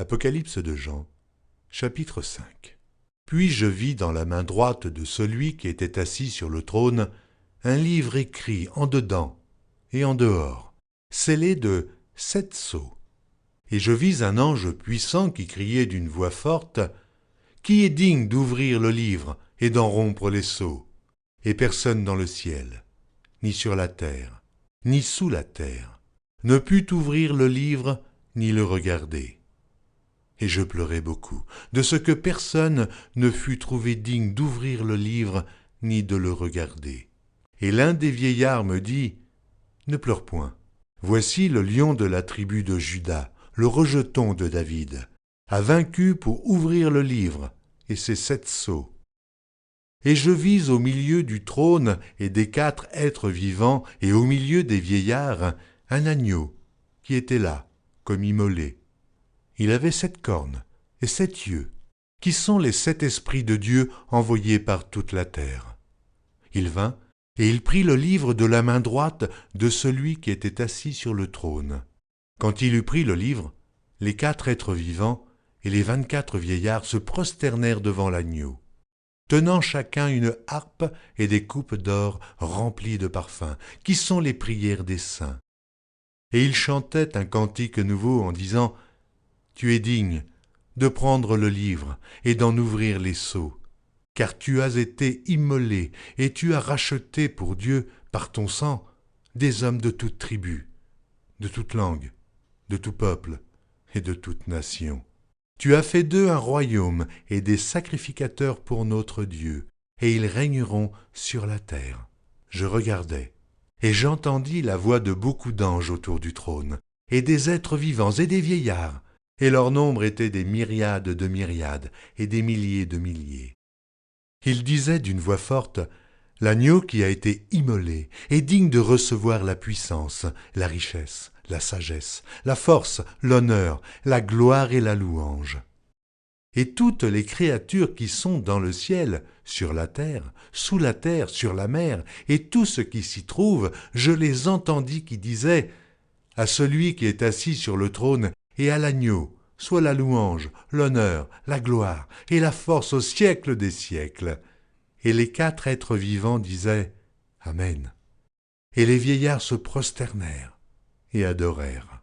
Apocalypse de Jean, chapitre 5. Puis je vis dans la main droite de celui qui était assis sur le trône un livre écrit en dedans et en dehors, scellé de 7 sceaux. Et je vis un ange puissant qui criait d'une voix forte « Qui est digne d'ouvrir le livre et d'en rompre les sceaux ?» Et personne dans le ciel, ni sur la terre, ni sous la terre, ne put ouvrir le livre ni le regarder. Et je pleurai beaucoup, de ce que personne ne fut trouvé digne d'ouvrir le livre ni de le regarder. Et l'un des vieillards me dit, « Ne pleure point. Voici le lion de la tribu de Juda, le rejeton de David, a vaincu pour ouvrir le livre et ses 7 sceaux. » Et je vis au milieu du trône et des 4 êtres vivants et au milieu des vieillards un agneau qui était là, comme immolé. Il avait 7 cornes et 7 yeux, qui sont les 7 esprits de Dieu envoyés par toute la terre. Il vint et il prit le livre de la main droite de celui qui était assis sur le trône. Quand il eut pris le livre, les 4 êtres vivants et les 24 vieillards se prosternèrent devant l'agneau, tenant chacun une harpe et des coupes d'or remplies de parfums, qui sont les prières des saints. Et ils chantaient un cantique nouveau en disant « Tu es digne de prendre le livre et d'en ouvrir les sceaux, car tu as été immolé et tu as racheté pour Dieu, par ton sang, des hommes de toute tribu, de toute langue, de tout peuple et de toute nation. Tu as fait d'eux un royaume et des sacrificateurs pour notre Dieu, et ils régneront sur la terre. » Je regardai, et j'entendis la voix de beaucoup d'anges autour du trône, et des êtres vivants et des vieillards, et leur nombre était des myriades de myriades et des milliers de milliers. Ils disaient d'une voix forte, « L'agneau qui a été immolé est digne de recevoir la puissance, la richesse, la sagesse, la force, l'honneur, la gloire et la louange. » Et toutes les créatures qui sont dans le ciel, sur la terre, sous la terre, sur la mer, et tout ce qui s'y trouve, je les entendis qui disaient « À celui qui est assis sur le trône et à l'agneau, soit la louange, l'honneur, la gloire et la force au siècle des siècles. » Et les 4 êtres vivants disaient « Amen. » Et les vieillards se prosternèrent et adorèrent.